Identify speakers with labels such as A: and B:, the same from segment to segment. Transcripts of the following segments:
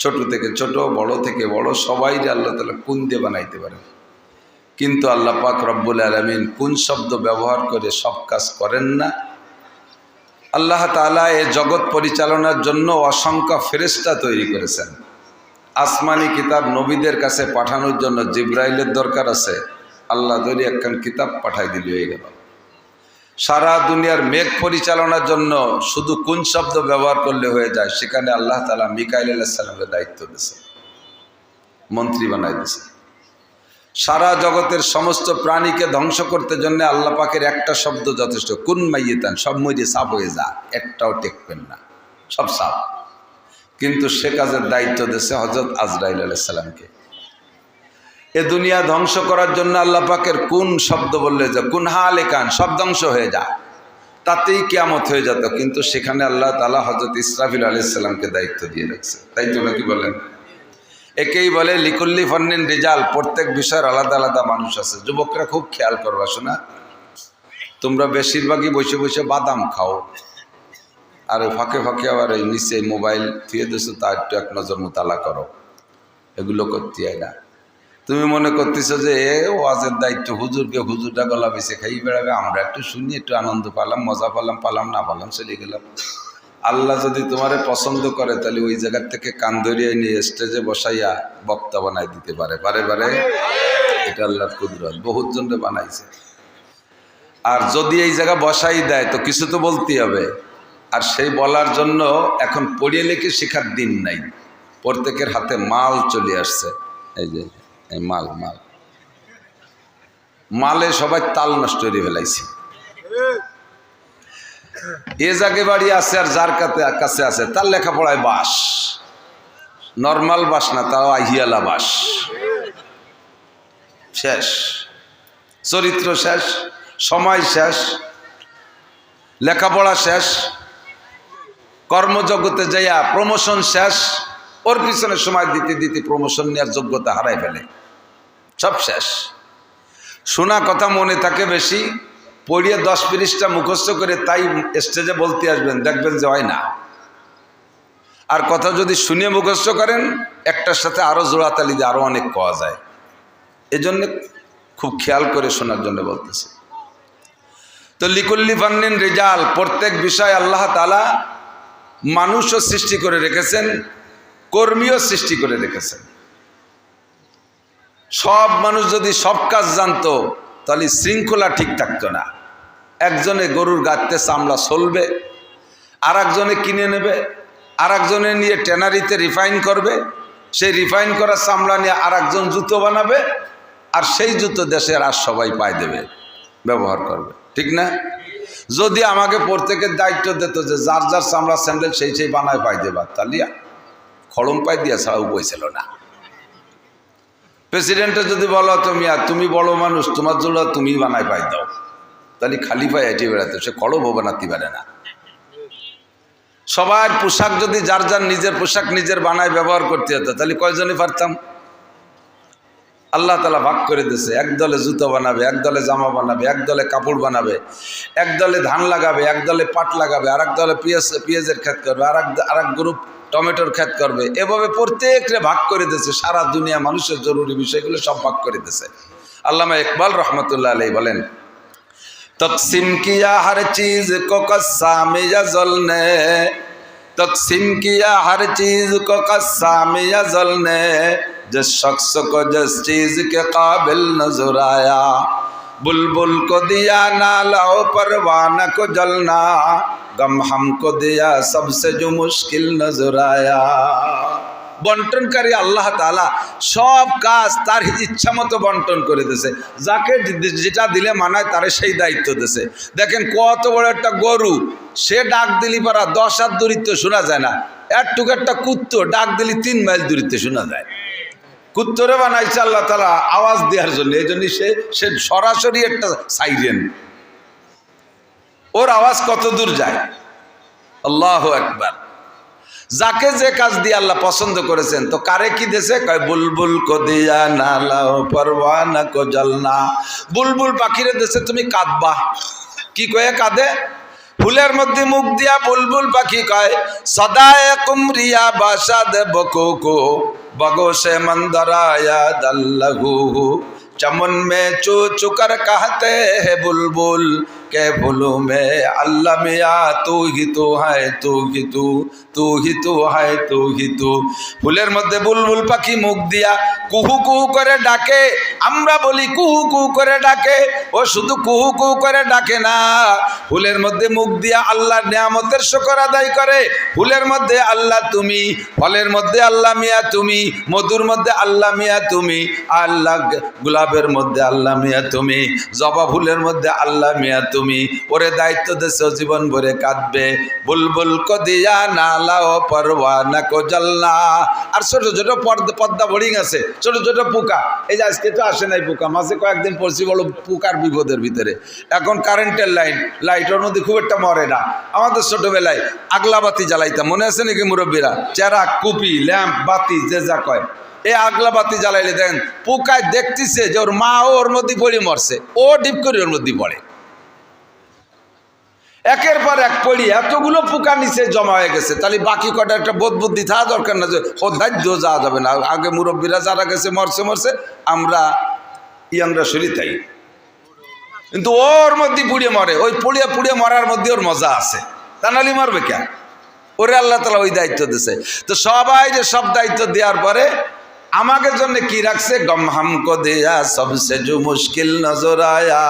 A: ছোট থেকে ছোট, বড় থেকে বড় সবাই আল্লাহ তাআলা কুন দিয়ে বানাইতে পারেন। কিন্তু আল্লাহ পাক রব্বুল আলামিন কুন শব্দ ব্যবহার করে সব কাজ করেন না। আল্লাহ তাআলা এই জগৎ পরিচালনার জন্য অসংখ্য ফেরেশতা তৈরি করেছেন। আসমানি কিতাব নবীদের কাছে পাঠানোর জন্য জিব্রাইলের দরকার আছে, আল্লাহ ধরে একখান কিতাব পাঠাই দিলে হয়ে গেল। সারা দুনিয়ার মেঘ পরিচালনার জন্য শুধু কোন শব্দ ব্যবহার করলে হয়ে যায়, সেখানে আল্লাহ তাআলা মিকাইল আলাইহিস সালামের দায়িত্ব দিয়েছে, মন্ত্রী বানাই দিয়েছে। সারা জগতের সমস্ত প্রাণীকে ধ্বংস করতে জন্য আল্লাহ পাকের একটা শব্দ যথেষ্ট, কুন মাইয়িতান, সব মরে সাপ হয়ে যা, একটাও টেকবেন না, সব সাপ। কিন্তু সে কাজের দায়িত্ব দিয়েছে হযরত আজরাইল আলাইহিস সালামকে। এ দুনিয়া ধ্বংস করার জন্য আল্লাহ পাকের কোন শব্দ বললে যে কুন হালেকান, সব ধ্বংস হয়ে যা, তাতেই কিয়ামত হয়ে যেত। কিন্তু সেখানে আল্লাহ তাআলা হযরত ইসরাফিল আলাইহিস সালামকে দায়িত্ব দিয়ে রাখছে, তাই তো নাকি বলেন? একেই বলে লিকুল্লি ফান্নিন রিজাল, প্রত্যেক বিষয়ের আলাদা আলাদা মানুষ আছে। যুবকরা খুব খেয়াল করবা, শোনা, তোমরা বেশিরভাগই বসে বসে বাদাম খাও, আর ফাঁকে ফাঁকে আবার এই নিচে মোবাইল থুয়ে দিছো, তা একটু এক নজর মোতালা করো, এগুলো করতে হয় না। তুমি মনে করতেছো যে ওয়াজের দায়িত্ব হুজুরকে, হুজুরটা গলা বেছে খাই বেড়াবে, আমরা একটু শুনি, একটু আনন্দ পালাম, মজা পালাম না পালাম চলে গেলাম। আল্লাহ যদি তোমারে পছন্দ করে তাহলে ওই জায়গার থেকে কান ধরিয়ে নিয়ে স্টেজে বসাইয়া বক্তা বানাই দিতে পারে, পারে। এটা আল্লাহর কুদরত, বহুত জনকে বানাইছে। আর যদি এই জায়গা বসাই দেয় তো কিছু তো বলতেই হবে। আর সেই বলার জন্য এখন পড়িয়ে লিখে শেখার দিন নাই, প্রত্যেকের হাতে মাল চলে আসছে। এই যে এই মালে সবাই তাল নষ্ট করে ফেলাইছে। এ জাগে বাড়ি আছে, আর যার কাছে আছে তার লেখাপড়ায় বাস, নর্মাল বাস না, তাও আহিয়ালা বাস। শেষ, চরিত্র শেষ, সময় শেষ, লেখাপড়া শেষ, কর্মজগতে যাইয়া প্রমোশন শেষ, ওর পিছনে সময় দিতে দিতে প্রমোশন নেওয়ার যোগ্যতা হারাই ফেলে, সব শেষ। শোনা কথা মনে থাকে বেশি, পড়িয়ে 10 পৃষ্ঠা মুখস্থ করে তাই স্টেজে বলতে আসবেন, দেখবেন যে হয় না। আর কথা যদি শুনে মুখস্থ করেন, একটার সাথে আরো জোড়াতালি দিয়ে আরো অনেক পাওয়া যায়। এজন্য খুব খেয়াল করে শোনার জন্য বলতেছি। তো লিকুল্লি ফান্নিন রিজাল, প্রত্যেক বিষয় আল্লাহ তাআলা মানুষও সৃষ্টি করে রেখেছেন, কর্মীও সৃষ্টি করে রেখেছেন। সব মানুষ যদি সব কাজ জানতো তাহলে শৃঙ্খলা ঠিক থাকতো না। একজনে গরুর গাঁতে চামড়া চলবে, আর একজনে কিনে নেবে, আর একজনে নিয়ে ট্যানারিতে রিফাইন করবে, সেই রিফাইন করা চামড়া নিয়ে আর একজন জুতো বানাবে, আর সেই জুতো দেশের আর সবাই পায় দেবে, ব্যবহার করবে, ঠিক না? যদি আমাকে প্রত্যেকের দায়িত্ব দিত যে যার যার চামড়া স্যান্ডেল সেই বানায় পাই দেবা, তাহলে খড়ম পাই দিয়া ছাড়াও বইছিল না। প্রেসিডেন্টে যদি বলো তুমি বড় মানুষ, তোমার জন্য তুমি বানায় পাই দাও, তাহলে খালি পায়ে হেঁটে বেড়াতো, সে খড়মও বানাতে পারে না। সবার পোশাক যদি যার যার নিজের পোশাক নিজের বানায় ব্যবহার করতে হতো, তাহলে কয়জনে পারতাম? আল্লাহ তাআলা ভাগ করে দিয়েছে, এক দলে জুতো বানাবে, এক দলে জামা বানাবে, এক দলে কাপড় বানাবে, এক দলে ধান লাগাবে, এক দলে পাট লাগাবে, আর এক দলে পেঁয়াজের ক্ষেত করবে, আর এক গ্রুপ টমেটোর ক্ষেত করবে। এভাবে প্রত্যেকটা ভাগ করে দিয়েছে। সারা দুনিয়া মানুষের জরুরি বিষয়গুলো সব ভাগ করে দিয়েছে। আল্লামা ইকবাল রহমতুল্লাহ আলাইহি বলেন, তকসিম কিয়া হর চিজ কো কসাম ইয়াজল নে, तकसीम किया हर चीज को कस्साम यज़ल ने, जिस शख्स को जिस चीज के काबिल नजर आया, बुलबुल को दिया नाला परवाना को जलना, गम हमको दिया सबसे जो मुश्किल नजर आया। বন্টনকারী আল্লাহ তাআলা সব কাজ তার ইচ্ছা মতো বন্টন করে দিয়েছে। যাকে যেটা দিলে মানায় তারে সেই দায়িত্ব দিয়েছে। দেখেন কত বড় একটা গরু, সে ডাক দিলি পারা 10 হাত দূরত্বে শোনা যায় না। একটুকু একটা কুত্তো ডাক দিলি 3 মাইল দূরত্বে শোনা যায়। কুত্তরে বানাইছে আল্লাহ তাআলা আওয়াজ দেওয়ার জন্য, এই জন্য সে সরাসরি একটা সাইরেন, ওর আওয়াজ কত দূর যায়। আল্লাহু আকবার। যাকে যে কাজ দিয়ে আল্লাহ পছন্দ করেছেন, তো কারে কি দেশে কয় বুলবুল কো দিয়া নালা পরওয়ানা কো জলনা, বুলবুল পাখিরে দেশে তুমি কাঁদবা। কি কয়ে কাঁদে? ফুলের মধ্যে মুখ দিয়া বুলবুল পাখি কয় সদায় কুমরিয়া বাসা দেব কোকো बगोशे मंदराया दल्लहू चमन में चू चुकर कहते हैं बुलबुल के फूलों में अल्लाह मिया तू ही तो है तू ही तू तू ही तो है तू ही तू फुलेर मध्य बुलबुल पाखी मुख दिया कुहू कुहू करे डाके আমরা বলি কুহু কুহু করে ডাকে ও শুধু কুহু কুহু করে ডাকে না ফুলের মধ্যে মুখ দিয়া আল্লাহর নিয়ামতের শুকর আদায় করে ফুলের মধ্যে আল্লাহ তুমি ফলের মধ্যে আল্লাহ মিয়া তুমি মধুর মধ্যে আল্লাহ মিয়া তুমি আল্লাহ গোলাপের মধ্যে আল্লাহ মিয়া তুমি জবা ফুলের মধ্যে আল্লাহ মিয়া তুমি ওরে দায়িত্ব দেশে জীবন ভরে কাঁদবে বুলবুল কো দিয়া নালাও পরওয়ানা কো জ্বলনা আর ছোট ছোট পদ্মা বোর্ডিং আছে ছোট ছোট পোকা এই যে আজকে তো আসে নাই পোকা মাঝে কয়েকদিন পড়ছি বলো পোকার বিপদের ভিতরে এখন কারেন্টের লাইটের মধ্যে খুব একটা মরে না আমাদের ছোটবেলায় আগলা বাতি জ্বালাইতাম মনে আছে নাকি মুরব্বীরা চেরা কুপি ল্যাম্প বাতি যে যা কয় এই আগলা বাতি জ্বালাইলে দেখেন পোকায় দেখতেছে যে ওর মা ওর মধ্যে পড়ে মরছে ও ডিপ করে ওর মধ্যে পড়ে একের পর এক পড়ি এতগুলো পোকা নিচে জমা হয়ে গেছে তাহলে বাকি কটা একটা বোধ বুদ্ধি থাকা দরকার না যে ও ধার্য যাওয়া যাবে না আগে মুরব্বীরা যারা গেছে মরছে মরছে আমরা ইয়াংরা শরীর তাই কিন্তু ওর মধ্যে পুড়িয়ে মরে ওই পুড়িয়ে পুড়িয়ে মরার মধ্যে ওর মজা আছে তা নাহলে মরবে কেন ওরে আল্লাহ তাআলা ওই দায়িত্ব দিয়েছে তো সবাই যে সব দায়িত্ব দেওয়ার পরে আমাদের জন্য কি রাখছে গম হামকো দেয়া সবসে जो মুশকিল নজর আয়া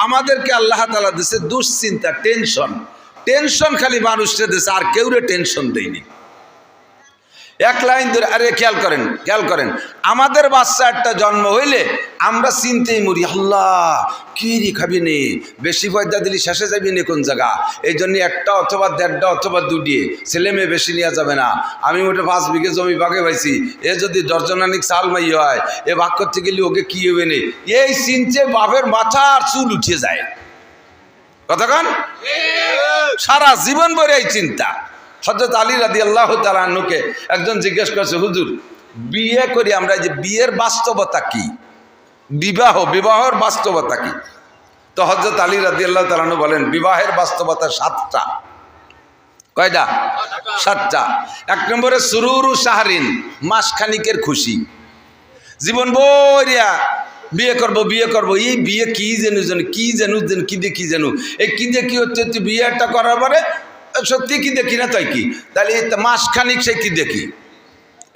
A: আমাদেরকে আল্লাহ তাআলা দিয়েছে দুশ্চিন্তা টেনশন খালি মানুষকে দিয়েছে আর কেউরে টেনশন দেয়নি এক লাইন ধরে আরে খেয়াল করেন আমাদের বাচ্চা একটা জন্ম হইলে আমরা চিন্তেই মরি আল্লাহ কি রে খাবি নে বেশি পয়দা দিলি শেষে যাবি নে কোন জায়গা এই জন্য একটা অথবা দেড়টা অথবা দুটিয়ে ছেলে মেয়ে বেশি নেওয়া যাবে না আমি ওটা 5 বিঘে জমি ভাগে পাইছি এ যদি দর্জনানিক সাল মাই হয় এ ভাগ করতে গেলে ওকে কি হবে নে এই চিন্তে বাপের মাথা আর চুল উঠে যায় কতক্ষণ সারা জীবন ভরে এই চিন্তা হযরত আলী রাদিয়াল্লাহু তাআলা আনহুকে একজন জিজ্ঞেস করছে হুজুর বিয়ে করি আমরা যে বিয়ের বাস্তবতা কি বিবাহের বাস্তবতা কি তো হযরত আলী রাদিয়াল্লাহু তাআলা আনহু বলেন বিবাহের বাস্তবতা 7টা কয়টা 7টা এক নম্বরে সুরুরু শাহরিন মাসখানিকের খুশি জীবন ভরিয়া বিয়ে করব এই বিয়ে কি জানু কি জানু এই কি দিয়ে কি হচ্ছে বিয়েটা করার পরে সত্যি কি দেখি না তাই কি তাহলে মাসখানিক সে কি দেখি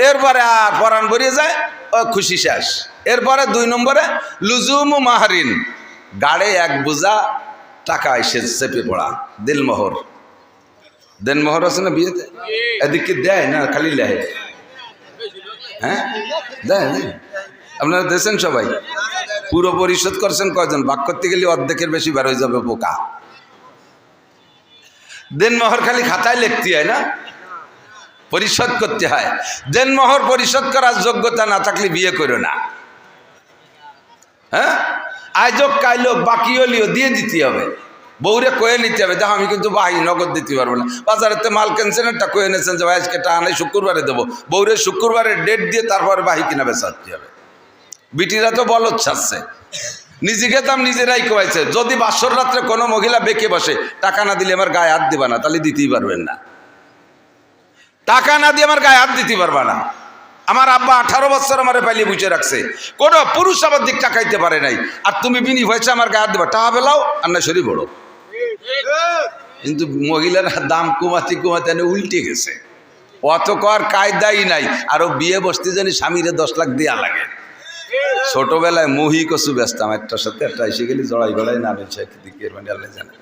A: এরপরে আর পরাণ বেরিয়ে যায় ও খুশি শেষ এরপরে 2 নম্বরে লুজুমু মাহরিন গাড়ে এক বোঝা টাকা এসে চেপে পড়া দেনমোহর আছে না বিয়েতে এদিকে দেয় না খালি লেহে হ্যাঁ দেয় আপনারা দেখছেন সবাই পুরো পরিশোধ করছেন কয়জন ভাগ করতে গেলে অর্ধেকের বেশি বের হয়ে যাবে পোকা দেনমোহর খালি খাতায় লিখতে হয় না পরিশোধ করতে হয় দেনমোহর পরিশোধ করার যোগ্যতা না থাকলে বিয়ে করো না হ্যাঁ আয়োজক কাইলো বাকি হলিও দিয়ে দিতে হবে বউরে কয়ে নিতে হবে দেখো আমি কিন্তু বাহি নগদ দিতে পারবো না বাজারেতে মাল কেনছেন একটা কয়ে নিয়েছেন যে ভাই আজকে টাকা নেই শুক্রবারে দেবো বউরে শুক্রবারে ডেট দিয়ে তারপরে বাহি কিনা বেচাতে হবে বিটিরা তো বলদ ছাড়ছে নিজেকে দাম নিজেরাই কোয়াইছে যদি বাসর রাত্রে কোনো মহিলা বেঁকে বসে টাকা না দিলে আমার গায়ে হাত দিবা না তাহলে দিতেই পারবেন না টাকা না দিয়ে আমার গায়ে হাত দিতে পারবা না আমার আব্বা 18 বছর আমারে পাইলে বুঝে রাখছে কোনো পুরুষ আমার দিক টাকাইতে পারে নাই আর তুমি বিনি হয়েছে আমার গায়ে হাত দিবা টাকা বেলাও আর না শরীর বড় কিন্তু মহিলারা দাম কমাতে উল্টে গেছে অত কর কায়দাই নাই আরো বিয়ে বসতে জানি স্বামীরে 10 লাখ দেয়া লাগে ছোটবেলায় মুহি কচু বেচতাম একটার সাথে একটা এসে গেলে জড়াই গড়াই নামে দিকে মানে আল্লাহ জানে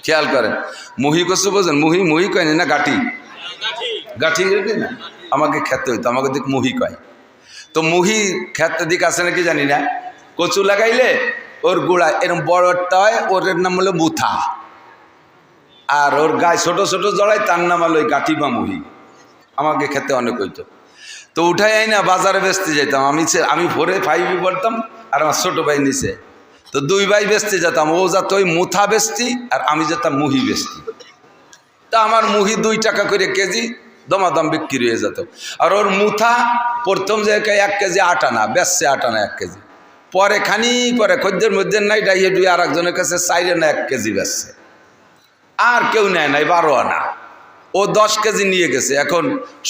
A: খেয়াল করেন মুহি কচু বোঝেন মুহি কয়নি না গাঠি না আমাকে খেতে হইতো আমাকে দিক মুহি কয় তো মুহি খেতে দিক আছে নাকি জানি না কচু লাগাইলে ওর গোড়া এরকম বড়টা হয় ওর নাম হলো মুথা আর ওর গায়ে ছোট ছোট জড়াই তার নাম হলো ওই গাঠি বা মুহি আমাকে খেতে অনেক হইতো তো উঠাই আই না বাজারে বেচতে যেতাম আমি 4-5 পড়তাম আর আমার ছোটো ভাই নিচে তো 2 ভাই বেচতে যেতাম ও যেত ওই মুথা বেচতি আর আমি যেতাম মুহি বেচতি তা আমার মুহি 2 টাকা করে কেজি দমাদম বিক্রি হয়ে যেত আর ওর মুথা প্রথম জায়গায় 1 কেজি 8 আনা বেচছে 8 আনা 1 কেজি পরে খানি পরে খদ্দের মধ্যে নাই ডাইয়ে ডুয়ে আর একজনের কাছে 4 আনা 1 কেজি বেচছে আর কেউ নেয় নাই 12 আনা। ও 10 কেজি নিয়ে গেছে, এখন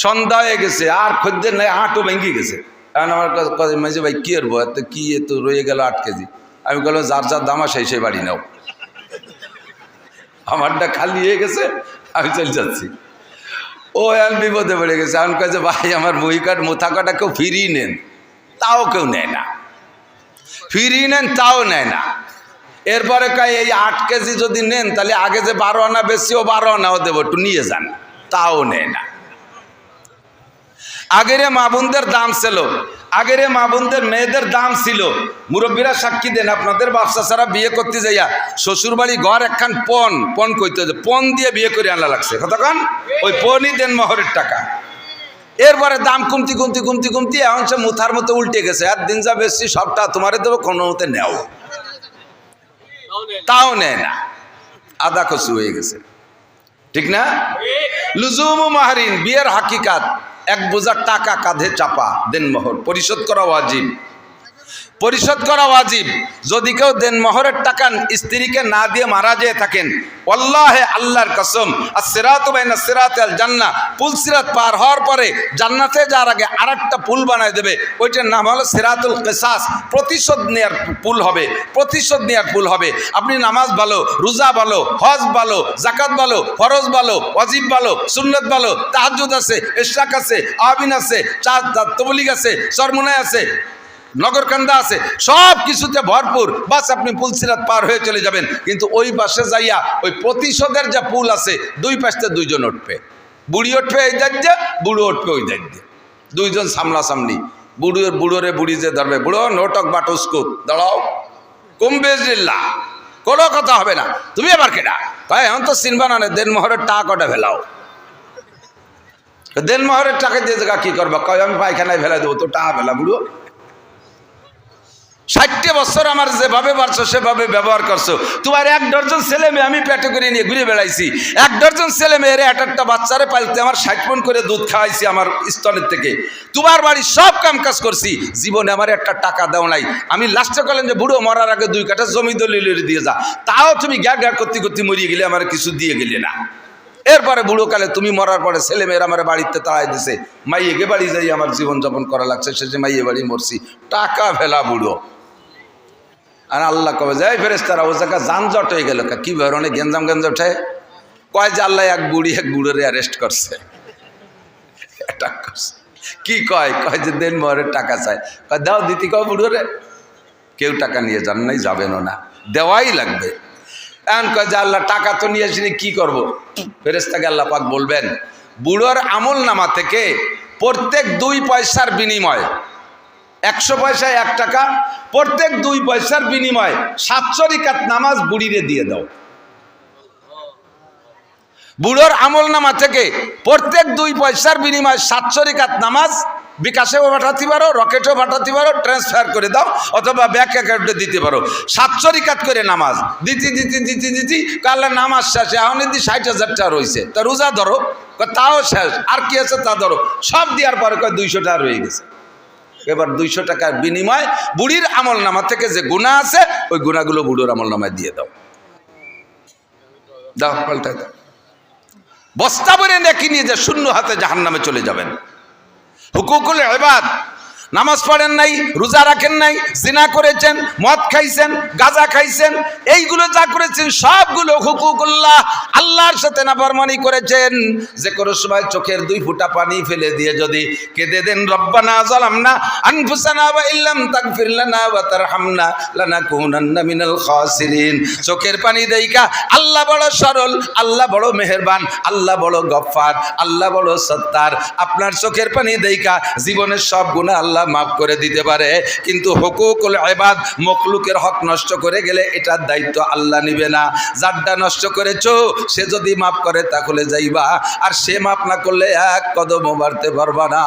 A: সন্ধ্যা হয়ে গেছে, আর খদ্দের নাই, আটও ভেঙে গেছে। এখন আমার কাছে মাঝে ভাই কি করবো, এত কি এত রয়ে গেল 8 কেজি। আমি বললাম যার যার দাম আসে সেই বাড়ি নাও, আমারটা খালি হয়ে গেছে, আমি চলে যাচ্ছি। ও এখন বিপদে পড়ে গেছে। এখন কাছে ভাই আমার মোথা কাটা কেউ ফিরিয়ে নেন, তাও কেউ নেয় না, ফিরিয়ে নেন তাও নেয় না। এরপরে কয় এই 8 কেজি যদি নেন তাহলে আগে যে 12 আনা বেশি ও 12 আনাও দেবো, একটু নিয়ে যান, তাও নেয় না। আগের মা বোনদের দাম ছিল, আগের মা বোনদের মেয়েদের দাম ছিল। মুরব্বীরা সাক্ষী দেন, আপনাদের বাচ্চা ছাড়া বিয়ে করতে যাইয়া শ্বশুর বাড়ি ঘর একখান পণ কইতে, পণ দিয়ে বিয়ে করে আনা লাগছে, কতক্ষণ ওই পণই দেন মোহরের টাকা। এরপরে দাম কমতি কমতি কমতি কমতি এখন সে মুথার মতো উল্টে গেছে। আর দিন যা বেশি সবটা তোমারে দেবো, কোনো মতে নেও, তাও নেয় না, আদা কচু হয়ে গেছে, ঠিক না? লুজুম মাহরিন, বিয়ের হাকিকাত, এক বোঝা টাকা কাঁধে চাপা, দেনমোহর পরিশোধ করা ওয়াজিব, পরিশোধ করা ওয়াজিব। যদি কেউ দেনমোহরের টাকা স্ত্রীকে না দিয়ে মারা যেয়ে থাকেন, আল্লাহে আল্লাহর কসম, as-siratu বাইনা সিরাতি আল জান্নাহ, পুল সিরাত পার হওয়ার পরে জান্নাতে যাওয়ার আগে আরেকটা পুল বানায় দেবে, ওইটার নাম হলো সিরাতুল কিসাস, প্রতিশোধ নেয়ার পুল হবে, প্রতিশোধ নেয়ার পুল হবে। আপনি নামাজ ভালো, রোজা ভালো, হজ ভালো, যাকাত ভালো, ফরজ ভালো, ওয়াজিব ভালো, সুন্নাত ভালো, তাহাজ্জুদ আছে, ইশরাক আছে, আবিন আছে, তবলিগ আছে, চরমুনায় আছে, নগরকান্দা আছে, সব কিছুতে ভরপুর। বাস আপনি পুলসিরাত পার হয়ে চলে যাবেন। কিন্তু ওই পাশে যাইয়া ওই প্রতিশোধের যে পুল আছে, দুই পাশে দুইজন উঠবে, বুড়ি উঠবে এই দায়িত্বে, বুড়ো উঠবে ওই দায়িত্বে, দুইজন সামনাসামনি। বুড়োরে বুড়ি যে ধরবে, বুড়ো নোটক বাটুস্কুত দাঁড়াও, কুম্বেজিল্লা, কোনো কথা হবে না, তুমি আবার কেডা, ভাই এখন তো চিনবা না, দেনমোহরের টাকা কটা ফেলাও। দেনমোহরের টাকা দিয়ে জায়গা কি করবা, কয় আমি পায়খানায় ফেলা দেবো, তো টাকা ফেলা। বুড়ো 60 বছর আমার যেভাবে পারছো সেভাবে ব্যবহার করছো, তোমার 1 ডজন ছেলে মেয়ে আমি পেটে করে নিয়ে ঘুরে বেড়াইছি, 1 ডজন ছেলে মেয়ের একটা বাচ্চারে পালতে আমার 60 মণ করে দুধ খাওয়াইছি আমার স্তনের থেকে, তোমার বাড়ির সব কাম কাজ করছি, জীবনে আমার একটা টাকা দাও নাই। আমি লাস্টে বললেন যে বুড়ো মরার আগে 2 কাঠা জমি দলিল দিয়ে যা, তাও তুমি গ্যা গ্যা করতে করতে মরিয়ে গেলে, আমার কিছু দিয়ে গেলে না। এরপরে বুড়ো কালে তুমি মরার পরে ছেলে মেয়েরা আমার বাড়িতে তাড়াই দিছে, মাইয়েকে বাড়ি যাই আমার জীবনযাপন করা লাগছে, শেষে মাইয়ে বাড়ি মরছি, টাকা ফেলা বুড়ো। আর আল্লাহ কবে যায় ফেরেশতারা ও জায়গা যানজট হয়ে গেল, কি ধরনের গেঞ্জাম উঠে, কয় যে আল্লাহ এক বুড়োরে অ্যারেস্ট করছে, অ্যাটাক করছে। কি কয় যে দেনমোহরের টাকা চায়, কয় দাও দিতি, কয় বুড়োরে কেউ টাকা নিয়ে যান নাই, যাবেনও না, দেওয়াই লাগবে। এখন কয় যে আল্লাহ টাকা তো নিয়ে আসিনি, কি করবো? ফেরেশতাকে আল্লাহ পাক বলবেন, বুড়োর আমল নামা থেকে প্রত্যেক 2 পয়সার বিনিময়, 100 পয়সায় 1 টাকা, প্রত্যেক 2 পয়সার বিনিময় 700 রাকাত নামাজ বুড়িরে দিয়ে দাও। বুড়োর আমল নামা থেকে প্রত্যেক 2 পয়সার বিনিময় 700 রাকাত নামাজ বিকাশেও পাঠাতে পারো, রকেটেও পাঠাতে পারো, ট্রান্সফার করে দাও, অথবা ব্যাংক অ্যাকাউন্টে দিতে পারো। 700 রাকাত করে নামাজ দিতি কাল্লা নামাজ শেষ, এখন যদি 60,000 টাকা রয়েছে, তা রোজা ধরো, তাও শেষ, আর কি আছে তা ধরো, সব দেওয়ার পরে 200 টাকা রয়ে গেছে। এবার 200 টাকার বিনিময় বুড়ির আমল নামা থেকে যে গুনাহ আছে, ওই গুনাহগুলো বুড়োর আমল নামায় দিয়ে দাও, দাও পাল্টাই দাও। বস্তা ভরে নেকি নিয়ে যে শূন্য হাতে জাহান্নামে চলে যাবেন। হুকুকুল ইবাদ, নামাজ পড়েন নাই, রোজা রাখেন নাই, জিনা করেছেন, মদ খাইছেন, গাঁজা খাইছেন, এইগুলো যা করেছেন সবগুলো হুকুকুল্লাহ, আল্লাহর সাথে নাফরমানি করেছেন। যে কোনো সময় চোখের 2 ফোঁটা পানি ফেলে দিয়ে যদি কেঁদে দেন, রব্বানা যালামনা আনফুসানা ওয়া ইল্লাম তাগফির লানা ওয়া তারহামনা লানাকুনান্না মিনাল খাসিরিন। চোখের পানি দেইকা আল্লাহ বড় সরল, আল্লাহ বড় মেহেরবান, আল্লাহ বড় গফফার, আল্লাহ বড় সত্তার। আপনার চোখের পানি দেইকা জীবনের সব গুনাহ আল্লাহ মাফ করে দিতে পারে, কিন্তু হুকুকুল ইবাদ, মখলুকের হক নষ্ট করে গেলে এটার দায়িত্ব আল্লাহ নিবে না। যারটা নষ্ট করেছো সে যদি মাফ করে তাহলে যাইবা, আর সে মাফ না করলে 1 কদমও বাড়তে পারবা না।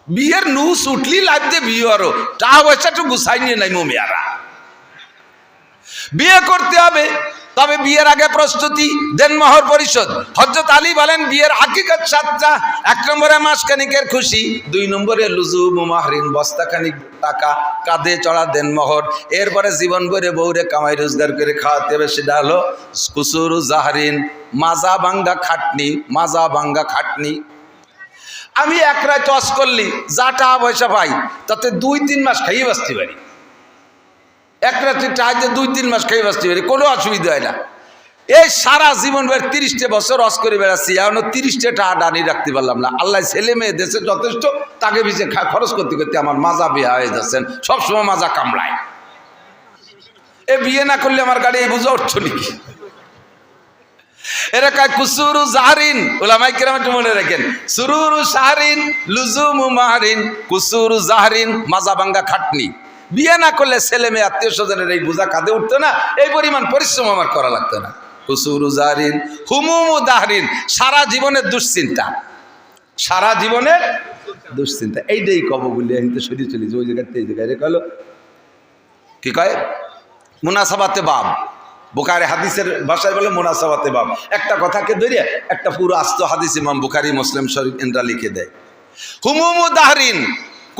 A: বিয়ের নুস উঠলি লাগতে বিয়ে আরো টাকা পয়সা তো গুছাই নিয়ে নাই মেয়ারা, বিয়ে করতে হবে, তবে বিয়ের আগে প্রস্তুতি, দেনমোহর পরিশোধ। হযরত আলী বলেন বিয়ের হাকিকত 7টা। 1 নম্বরে মাসখানিকের খুশি, 2 নম্বরে লুজুম মাহরিন, বস্তাখানিক টাকা কাঁধে চড়া দেনমোহর। এরপরে জীবন ভরে বউরে কামাই রোজগার করে খাওয়াতে হবে, সেটা হলো কুসুরু জাহরিন, মাজা ভাঙ্গা খাটনি, মাজা ভাঙ্গা খাটনি। আমি এক রায় টস করলি যা টাকা পয়সা পাই তাতে 2-3 মাস খাইয়ে বাঁচতে পারি। এক রাত্রি টাইতে 2-3 মাস খাইয়ে বাঁচতে পারি, কোনো অসুবিধা হয় না। এই সারা জীবন 30টা বছর অস করে বেড়াচ্ছি, এখনো 30টা টাকা ডানি রাখতে পারলাম না। আল্লাহ ছেলে মেয়ে দেশে যথেষ্ট, তাকে পিছিয়ে খরচ করতে করতে আমার মাজা বিয়া হয়ে যাচ্ছেন, সবসময় মাজা কামড়ায়। এ বিয়ে না করলে আমার গাড়ি এই বুঝে উঠছ নাকি? এরা কয় কুসুরু জাহরিন, উলামায়ে কেরাম একটু মনে রাখেন, সুরুরু শাহরিন লুজুমু মাহরিন, কুসুরু জাহরিন মাজা ভাঙ্গা খাটনি। বিয়ে না করলে ছেলে মেয়ে আত্মীয় স্বজনের এই বোঝা কাঁধে উঠতো না, এই পরিমাণ পরিশ্রম আমার করা লাগতো না। কুসুরু জাহরিন হুমুমু দাহরিন, সারা জীবনের দুশ্চিন্তা, সারা জীবনের দুশ্চিন্তা। এইটাই কব বলি আমি তো সরিয়ে চলেছি ওই জায়গাতে, এই জায়গায় রেখে কি কয় মুনাসাবাতে বাব, বুখারী হাদিসের ভাষায় বলে মুনাসাবাতে বাব। একটা কথাকে ধরিয়ে একটা পুরো আস্ত হাদিস ইমাম বুখারী মুসলিম শরীফ এনরা লিখে দেয়। হুমুমু দাহরিন,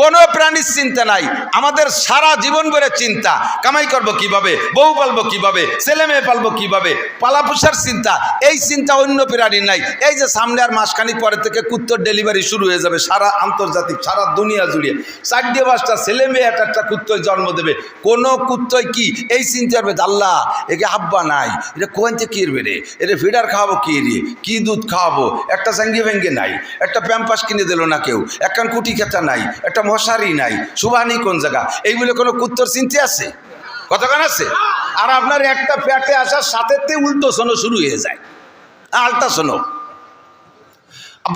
A: কোনো প্রাণীর চিন্তা নাই, আমাদের সারা জীবন ভরে চিন্তা, কামাই করব কিভাবে, বউ পালবো কিভাবে, ছেলে মেয়ে পালবো কিভাবে, পালাপোষার চিন্তা। এই চিন্তা অন্য প্রাণীর নাই। এই যে সামনে আর মাসখানিক পরে থেকে কুত্তর ডেলিভারি শুরু হয়ে যাবে সারা আন্তর্জাতিক, সারা দুনিয়া জুড়িয়ে 4-5টা ছেলে মেয়ে একটা কুত্তয় জন্ম দেবে। কোনো কুত্তয় কি এই চিন্তা করবে আল্লাহ একে আব্বা নাই, এটা কোন থেকে কি রে, এটা ফিডার খাওয়াবো কি রে, কি দুধ খাওয়াবো, একটা স্যাঙ্গে ভেঙ্গে নাই, একটা প্যাম্পাস কিনে দিল না কেউ, একখান কুটি খেতা নাই, একটা মশারি নাই, সুবানি কোন জায়গা, এইগুলো কোনো কুত্তর চিন্তা আছে? কতক্ষণ আছে? আর আপনার একটা পেটে আসার সাথে উল্টো শোনো শুরু হয়ে যায়, আলটা শোনো।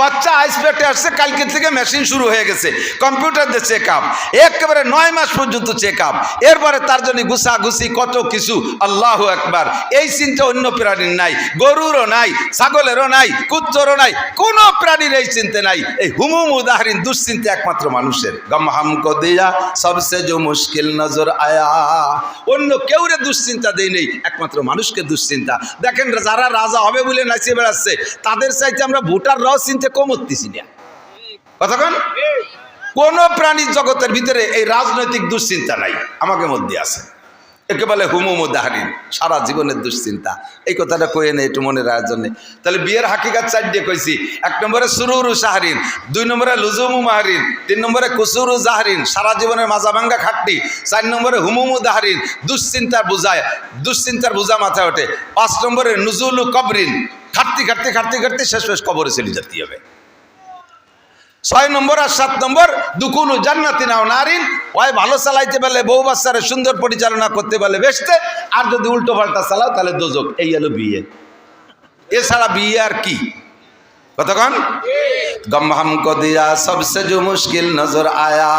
A: বাচ্চা আইস পেটে আসছে, কালকে থেকে মেশিন শুরু হয়ে গেছে, কম্পিউটার দিয়ে চেক আপ, একেবারে 9 মাস পর্যন্ত চেক আপ, এরপরে তার জন্য ঘুষাঘুষি কত কিছু। আল্লাহু আকবার। এই চিন্তা অন্য প্রাণীর নাই, গরুরও নাই, ছাগলেরও নাই, কুত্তরও নাই, কোনো প্রাণীর এই চিন্তা নাই। এই হুমুম উদাহরণ দুশ্চিন্তা একমাত্র মানুষের। গম হামকো দিয়া সবসে যে মুশকিল নজর আয়া, অন্য কেউরে দুশ্চিন্তা দেয় নেই, একমাত্র মানুষকে দুশ্চিন্তা। দেখেন যারা রাজা হবে বলে নাচিয়ে বেড়াচ্ছে, তাদের চাইতে আমরা ভোটার রাও কম হচ্ছি না। কতক্ষণ কোন প্রাণীর জগতের ভিতরে এই রাজনৈতিক দুশ্চিন্তা নাই, আমাকে মধ্যে আছে। একে বলে হুমুম দাহরিন, সারা জীবনের দুশ্চিন্তা। এই কথাটা কয়ে নেই একটু মনে রাখার জন্য। তাহলে বিয়ের হাকিকাত 4টে কইছি। 1 নম্বরে সুরুরু শাহরিন, 2 নম্বরে লুজুমু মাহরিন, 3 নম্বরে কুসুরু জাহরিন, সারা জীবনের মাজা ভাঙ্গা খাটনি, 4 নম্বরে হুমুমু দাহরিন, দুশ্চিন্তার বোঝায়, দুশ্চিন্তার বোঝা মাথায় ওঠে, 5 নম্বরে নুজুলু কবরিন, খাটতে খাটতে খাটতে খাটতে শেষ কবরে চলে যেতে হবে। 6 নম্বর আর 7 নম্বর দুকুলু জান্নাতিন আও নারিন, ওই ভালো চালাইতে পারলে বউ বাচ্চারে সুন্দর পরিচালনা করতে পারলে বেহেশতে, আর যদি উল্টো পাল্টা চালাও তাহলে দোজক। এই হলো বিয়ে, এছাড়া বিয়ে আর কি? কতক্ষণ গম হামকো দিয়া সবসে যে মুশকিল নজর আয়া।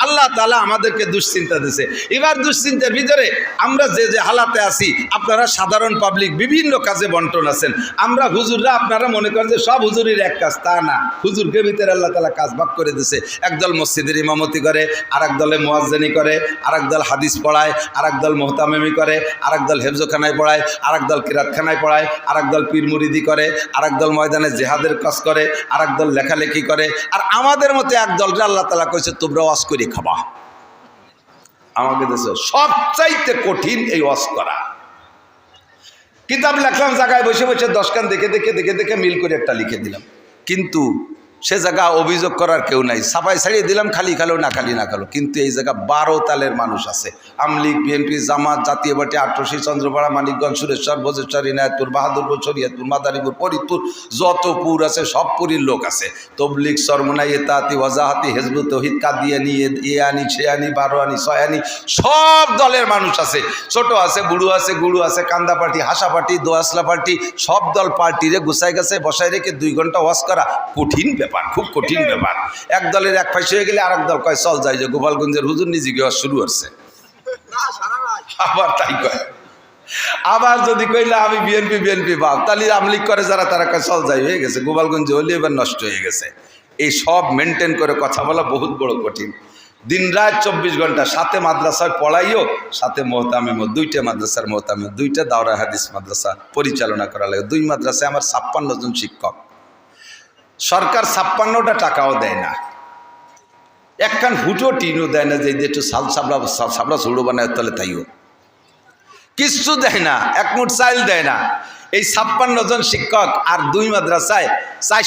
A: আল্লাহ তাআলা আমাদেরকে দুশ্চিন্তা দিয়েছে। এবার দুশ্চিন্তার ভিতরে আমরা যে যে হালাতে আছি, আপনারা সাধারণ পাবলিক বিভিন্ন কাজে বন্টন আছেন। আমরা হুজুররা, আপনারা মনে করেন যে সব হুজুরের এক কাজ, তা না। হুজুরকে ভিতরে আল্লাহ তাআলা কাজ ভাগ করে দিয়েছে। একদল মসজিদের ইমামতি করে, আরেক দলে মুয়াজ্জিনি করে, আরেক দল হাদিস পড়ায়, আরেক দল মুহতামিমি করে, আরেক দল হেফজখানায় পড়ায়, আরেক দল কিরাতখানায় পড়ায়, আরেক দল পীর মুরিদি করে, আরেক দল ময়দানে জিহাদের কাজ করে, আরেক দল লেখালেখি করে। আর আমাদের মতো এক দলকে আল্লাহ তাআলা কইছে তোমরা ওয়াজ করে খাবা। আমাকে দেশে সবচাইতে কঠিন এই ওয়াজ করা। কিতাব লেখলাম, জায়গায় বসে বসে 10 খান দেখে দেখে দেখে দেখে মিল করে একটা লিখে দিলাম, কিন্তু সে জায়গা অভিযোগ করার কেউ নাই। সাফাই ছাড়িয়ে দিলাম, খালি খালো না খালি না খালো। কিন্তু এই জায়গা 12 তালের মানুষ আছে। আমলিগ, বিএনপি, জামাত, জাতীয় পার্টি, আটরশি, চন্দ্রপাড়া, মানিকগঞ্জ, সুরেশ্বর, বজেশ্বর, ইনায়তপুর, বাহাদুরপুর, শরীয়তপুর, মাদারীপুর, ফরিদপুর, যত পুর আছে সব পুরীর লোক আছে। তবলিগ, সরমনাই, এতাতি, ওয়াজাহাতি, হেজবুত তৌহিদ, কাদিয়ানি, আনি, শেয়ানি, বারোয়ানি, ছয়ানি, সব দলের মানুষ আছে। ছোট আছে, বুড়ো আছে, গুড়ু আছে, কান্দা পার্টি, হাসা পার্টি, দোয়াসলা পার্টি, সব দল পার্টিরে গুছাই গেছে বসায় রেখে 2 ঘন্টা ওয়াজ করা কঠিন ব্যাপার, খুব কঠিন ব্যাপার। এক দলের এক ফাঁসি হয়ে গেলে আরেক দল কয় চল যাই, যে গোপালগঞ্জের হুজুর নিজে গিয়ে শুরু করছে, আবার তাই কয়। আবার যদি কইলে আমি বিএনপি ভাব, তাহলে আমলিগ করে যারা, তারা কয় চল যাই, হয়ে গেছে গোপালগঞ্জে হলে এবার নষ্ট হয়ে গেছে। এই সব মেনটেন করে কথা বলা বহুত বড় কঠিন। দিন রাত 24 ঘন্টা, সাথে মাদ্রাসায় পড়াইও, সাথে মোহতামিমও, 2টা মাদ্রাসার মোহতামিম, 2টা দাওরা হাদিস মাদ্রাসা পরিচালনা করা লাগে। 2 মাদ্রাসায় আমার 56 জন শিক্ষক। সরকার 56টা টাকাও দেয় না, একখান ফুটো টিনও দেয় না যে একটু সাবলা ঝুড়ো বানায় তাহলে তাইও কিচ্ছু দেয় না, এক মুঠ চাইল দেয় না। এই 56 জন শিক্ষক আর 2 মাদ্রাসায় 4